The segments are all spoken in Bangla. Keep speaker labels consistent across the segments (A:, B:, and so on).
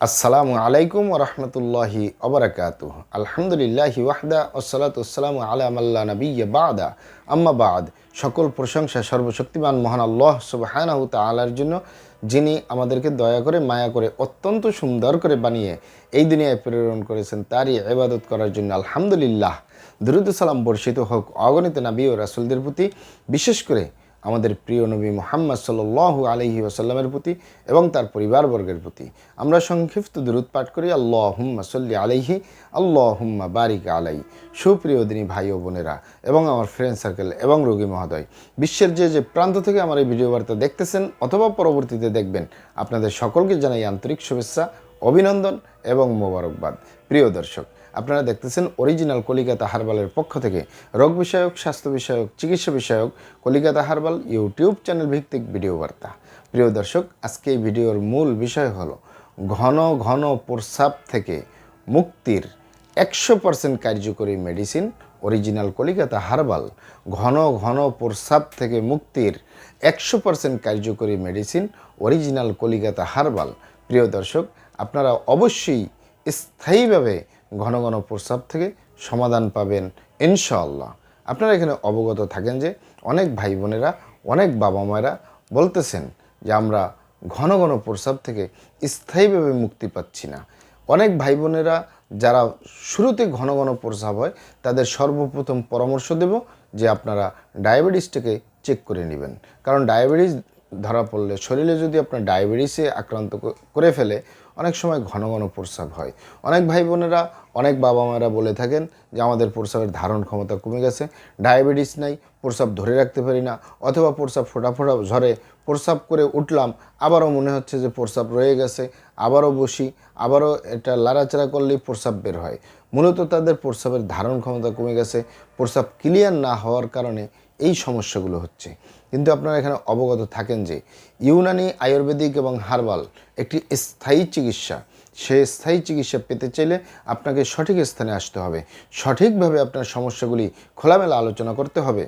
A: আসসালামু আলাইকুম ওরহমতুল্লাহি ওবরাকাতুহ। আলহামদুলিল্লাহি ওয়াহদা ওসসালাতু ওয়াসসালামু আলা মাল্লা নাবিয়্যা বা'দা আম্মা বা'দ। সকল প্রশংসা সর্বশক্তিমান মহান আল্লাহ সুবহানাহু তাআলার জন্য, যিনি আমাদেরকে দয়া করে মায়া করে অত্যন্ত সুন্দর করে বানিয়ে এই দুনিয়ায় প্রেরণ করেছেন, তারই ইবাদত করার জন্য আলহামদুলিল্লাহ। দুরূদ ও সালাম বর্ষিত হোক অগণিত নবী ও রাসূলদের প্রতি, বিশেষ করে আমাদের প্রিয় নবী মুহাম্মদ সাল্লাল্লাহু আলাইহি ওয়াসাল্লামের প্রতি এবং তার পরিবারবর্গের প্রতি। আমরা সংক্ষিপ্ত দুরূদ পাঠ করি, আল্লাহুম্মা সাল্লি আলাইহি, আল্লাহুম্মা বারিক আলাই। সুপ্রিয় দিনী ভাই ও বোনেরা এবং আমার ফ্রেন্ড সার্কেল এবং রোগী মহোদয়, বিশ্বের যে যে প্রান্ত থেকে আমার এই ভিডিও বার্তা দেখতেছেন অথবা পরবর্তীতে দেখবেন, আপনাদের সকলকে জানাই আন্তরিক শুভেচ্ছা, অভিনন্দন এবং মোবারকবাদ। প্রিয় দর্শক, আপনারা দেখতেছেন অরিজিনাল কলিকাতা হার্বালের পক্ষ থেকে রোগ বিষয়ক, স্বাস্থ্য বিষয়ক, চিকিৎসা বিষয়ক কলিকাতা হার্বাল ইউটিউব চ্যানেল ভিত্তিক ভিডিও বার্তা। প্রিয় দর্শক, আজকে এই ভিডিওর মূল বিষয় হলো ঘন ঘন প্রস্রাব থেকে মুক্তির 100% কার্যকরী মেডিসিন অরিজিনাল কলিকাতা হার্বাল। ঘন ঘন প্রস্রাব থেকে মুক্তির 100% কার্যকরী মেডিসিন অরিজিনাল কলিকাতা হার্বাল। প্রিয় দর্শক, আপনারা অবশ্যই স্থায়ীভাবে ঘন ঘন প্রস্রাব থেকে সমাধান পাবেন ইনশাআল্লাহ। আপনারা এখানে অবগত থাকেন যে অনেক ভাই বোনেরা, অনেক বাবা মায়েরা বলতেছেন যে আমরা ঘন ঘন প্রস্রাব থেকে স্থায়ীভাবে মুক্তি পাচ্ছি না। অনেক ভাই বোনেরা যারা শুরুতে ঘন ঘন প্রস্রাব হয়, তাদের সর্বপ্রথম পরামর্শ দেব যে আপনারা ডায়াবেটিসটাকে চেক করে নেবেন। কারণ ডায়াবেটিস ধরা পড়লে, শরীরে যদি আপনার ডায়াবেটিসে আক্রান্ত করে ফেলে, অনেক সময় ঘন ঘন প্রস্রাব হয়। অনেক ভাই বোনেরা, অনেক বাবা মায়েরা বলে থাকেন যে আমাদের প্রস্রাবের ধারণ ক্ষমতা কমে গেছে, ডায়াবেটিস নাই, প্রস্রাব ধরে রাখতে পারি না, অথবা প্রস্রাব ফোটা ফোটা ঝরে, প্রস্রাব করে উঠলাম আবারও মনে হচ্ছে যে প্রস্রাব রয়ে গেছে, আবারও বসি, আবারও এটা লাড়াচাড়া করলেই প্রস্রাব বের হয়। মূলত তাদের প্রস্রাবের ধারণ ক্ষমতা কমে গেছে, প্রস্রাব ক্লিয়ার না হওয়ার কারণে এই সমস্যাগুলো হচ্ছে। কিন্তু আপনারা এখানে অবগত থাকেন যে ইউনানি, আয়ুর্বেদিক এবং হার্বাল একটি স্থায়ী চিকিৎসা। সেই স্থায়ী চিকিৎসা পেতে চাইলে আপনাকে সঠিক স্থানে আসতে হবে, সঠিকভাবে আপনার সমস্যাগুলি খোলামেলা আলোচনা করতে হবে।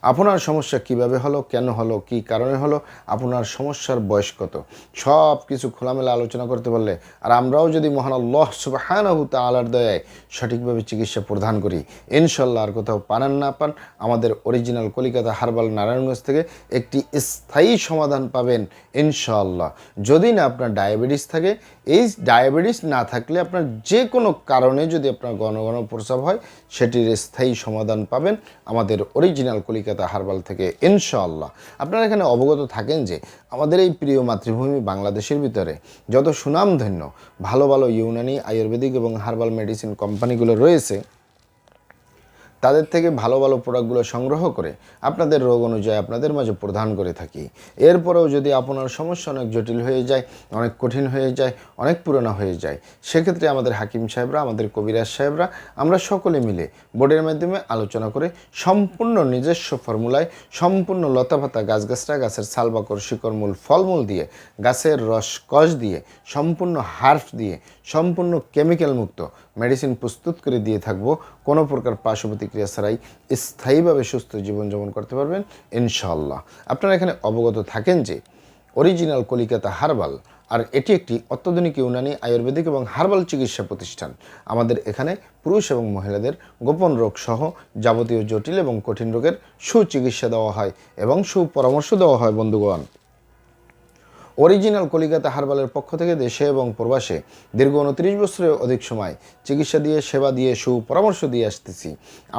A: আপনার সমস্যা কিভাবে হলো, কেন হলো, কি কারণে হলো, আপনার সমস্যার বয়স কত, সব কিছু খোলামেলা আলোচনা করতে পারলে, আর আমরাও যদি মহান আল্লাহ সুবহানাহু তাআলার দয়ায় সঠিকভাবে চিকিৎসা প্রদান করি, ইনশাল্লাহ আর কোথাও পান না পান, আমাদের অরিজিনাল কলিকাতা হার্বাল নারায়ণগঞ্জ থেকে একটি স্থায়ী সমাধান পাবেন ইনশাল্লাহ। যদি না আপনার ডায়াবেটিস থাকে, এই ডায়াবেটিস না থাকলে আপনার যে কোনো কারণে যদি আপনার ঘন ঘন প্রস্রাব হয়, সেটির স্থায়ী সমাধান পাবেন আমাদের অরিজিনাল কলিকাতা হার্বাল থেকে ইনশাআল্লাহ। আপনারা এখানে অবগত থাকেন যে আমাদের এই প্রিয় মাতৃভূমি বাংলাদেশের ভিতরে যত সুনামধন্য ভালো ভালো ইউনানি, আয়ুর্বেদিক এবং হার্বাল মেডিসিন কোম্পানিগুলো রয়েছে, তাদের থেকে ভালো ভালো প্রোডাক্টগুলো সংগ্রহ করে আপনাদের রোগ অনুযায়ী আপনাদের মাঝে প্রদান করে থাকি। এরপরেও যদি আপনার সমস্যা অনেক জটিল হয়ে যায়, অনেক কঠিন হয়ে যায়, অনেক পুরনো হয়ে যায়, সেক্ষেত্রে আমাদের হাকিম সাহেবরা, আমাদের কবিরাজ সাহেবরা, আমরা সকলে মিলে বোর্ডের মাধ্যমে আলোচনা করে সম্পূর্ণ নিজস্ব ফর্মুলায়, সম্পূর্ণ লতাপাতা, গাছগাছরা, গাছের ছালবাকড়, শিকড়, মূল, ফলমূল দিয়ে, গাছের রস কষ দিয়ে, সম্পূর্ণ হার্ব দিয়ে, সম্পূর্ণ কেমিক্যাল মুক্ত মেডিসিন প্রস্তুত করে দিয়ে থাকবো। কোনো প্রকার পার্শ্ব প্রতিক্রিয়া ছাড়াই স্থায়ীভাবে সুস্থ জীবনযাপন করতে পারবেন ইনশাআল্লাহ। আপনারা এখানে অবগত থাকেন যে অরিজিনাল কলিকাতা হার্বাল, আর এটি একটি অত্যাধুনিক ইউনানি, আয়ুর্বেদিক এবং হার্বাল চিকিৎসা প্রতিষ্ঠান। আমাদের এখানে পুরুষ এবং মহিলাদের গোপন রোগ সহ যাবতীয় জটিল এবং কঠিন রোগের সুচিকিৎসা দেওয়া হয় এবং সুপরামর্শ দেওয়া হয়। বন্ধুগণ, অরিজিনাল কলিকাতা হার্বালের পক্ষ থেকে দেশে এবং প্রবাসে দীর্ঘ 29 বছরের অধিক সময় চিকিৎসা দিয়ে, সেবা দিয়ে, সুপরামর্শ দিয়ে আসতেছি।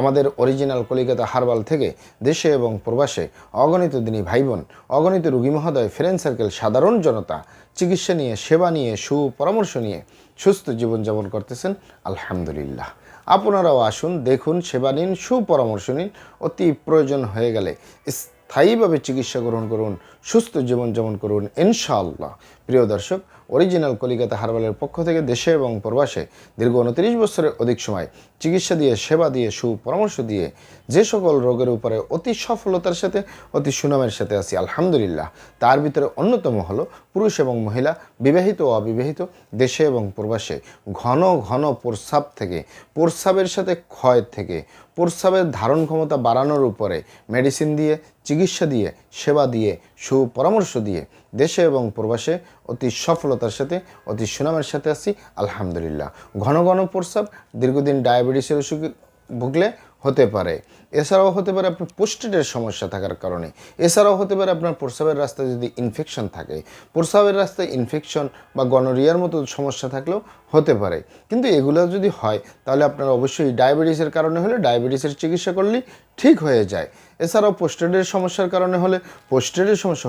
A: আমাদের অরিজিনাল কলিকাতা হার্বাল থেকে দেশে এবং প্রবাসে অগণিত দিনী ভাই বোন, অগণিত রোগী মহোদয়, ফ্রেন্ড সার্কেল, সাধারণ জনতা চিকিৎসা নিয়ে, সেবা নিয়ে, সুপরামর্শ নিয়ে সুস্থ জীবনযাপন করতেছেন আলহামদুলিল্লাহ। আপনারাও আসুন, দেখুন, সেবা নিন, সুপরামর্শ নিন। অতি প্রয়োজন হয়ে গেলে স্থায়ীভাবে চিকিৎসা গ্রহণ করুন, সুস্থ জীবনযাপন করুন ইনশাআল্লাহ। প্রিয় দর্শক, অরিজিনাল কলিকাতা হার্বালের পক্ষ থেকে দেশে এবং প্রবাসে দীর্ঘ 29 বছরের অধিক সময় চিকিৎসা দিয়ে, সেবা দিয়ে, সুপরামর্শ দিয়ে যে সকল রোগের উপরে অতি সফলতার সাথে, অতি সুনামের সাথে আছি আলহামদুলিল্লাহ, তার ভিতরে অন্যতম হলো পুরুষ এবং মহিলা, বিবাহিত ও অবিবাহিত, দেশে এবং প্রবাসে ঘন ঘন প্রস্রাব থেকে, প্রস্রাবের সাথে ক্ষয় থেকে, প্রস্রাবের ধারণ ক্ষমতা বাড়ানোর উপরে মেডিসিন দিয়ে, চিকিৎসা দিয়ে, সেবা দিয়ে, সুপরামর্শ দিয়ে দেশে এবং প্রবাসে অতি সফলতার সাথে অতি সুনামের সাথে আছি আলহামদুলিল্লাহ। ঘন ঘন প্রস্রাব দীর্ঘদিন ডায়াবেটিসের অসুখে ভুগলে হতে পারে। এছাড়াও হতে পারে আপনার প্রোস্টেটের সমস্যা থাকার কারণে। এছাড়াও হতে পারে আপনার প্রস্রাবের রাস্তায় যদি ইনফেকশন থাকে, প্রস্রাবের রাস্তায় ইনফেকশন বা গনোরিয়ার মতো সমস্যা থাকলেও হতে পারে। কিন্তু এগুলো যদি হয় তাহলে আপনার অবশ্যই ডায়াবেটিসের কারণে হলে ডায়াবেটিসের চিকিৎসা করলেই ঠিক হয়ে যায়। এছাড়াও প্রোস্টেটের সমস্যার কারণে হলে প্রোস্টেটের সমস্যা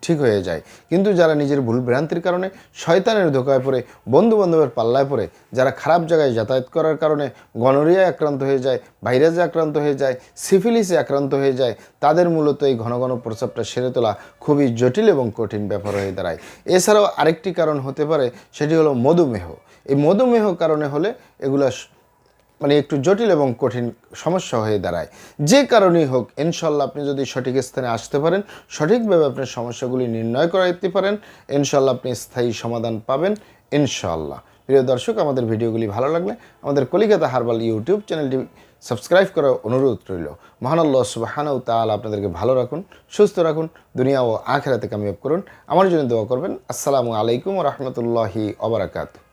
A: ঠিক হয়ে যায়। কিন্তু যারা নিজের ভুল ভ্রান্তির কারণে শয়তানের ধোকায় পড়ে, বন্ধুবান্ধবের পাল্লায় পড়ে, যারা খারাপ জায়গায় যাতায়াত করার কারণে গনোরিয়ায় আক্রান্ত হয়ে যায়, ভাইরাসে আক্রান্ত হয়ে যায়, সিফিলিসে আক্রান্ত হয়ে যায়, তাদের মূলত এই ঘন ঘন প্রস্রাবটা সেরে তোলা খুবই জটিল এবং কঠিন ব্যাপার হয়ে দাঁড়ায়। এছাড়াও আরেকটি কারণ হতে পারে, সেটি হলো মধুমেহ। এই মধুমেহ কারণে হলে এগুলা একটু জটিল এবং কঠিন সমস্যা হয়ে দাঁড়ায়। যে কারণেই হোক, ইনশাল্লাহ আপনি যদি সঠিক স্থানে আসতে পারেন, সঠিকভাবে আপনার সমস্যাগুলি নির্ণয় করাইতে পারেন, ইনশাল্লাহ আপনি স্থায়ী সমাধান পাবেন ইনশাল্লাহ। প্রিয় দর্শক, আমাদের ভিডিওগুলি ভালো লাগলে আমাদের কলিকাতা হার্বাল ইউটিউব চ্যানেলটি সাবস্ক্রাইব করার অনুরোধ রইল। মহান আল্লাহ সুবহানাহু ওয়া তাআলা আপনাদেরকে ভালো রাখুন, সুস্থ রাখুন, দুনিয়া ও আখিরাতে কামিয়াব করুন। আমার জন্য দোয়া করবেন। আসসালামু আলাইকুম ওয়া রাহমাতুল্লাহি ওয়া বারাকাতুহু।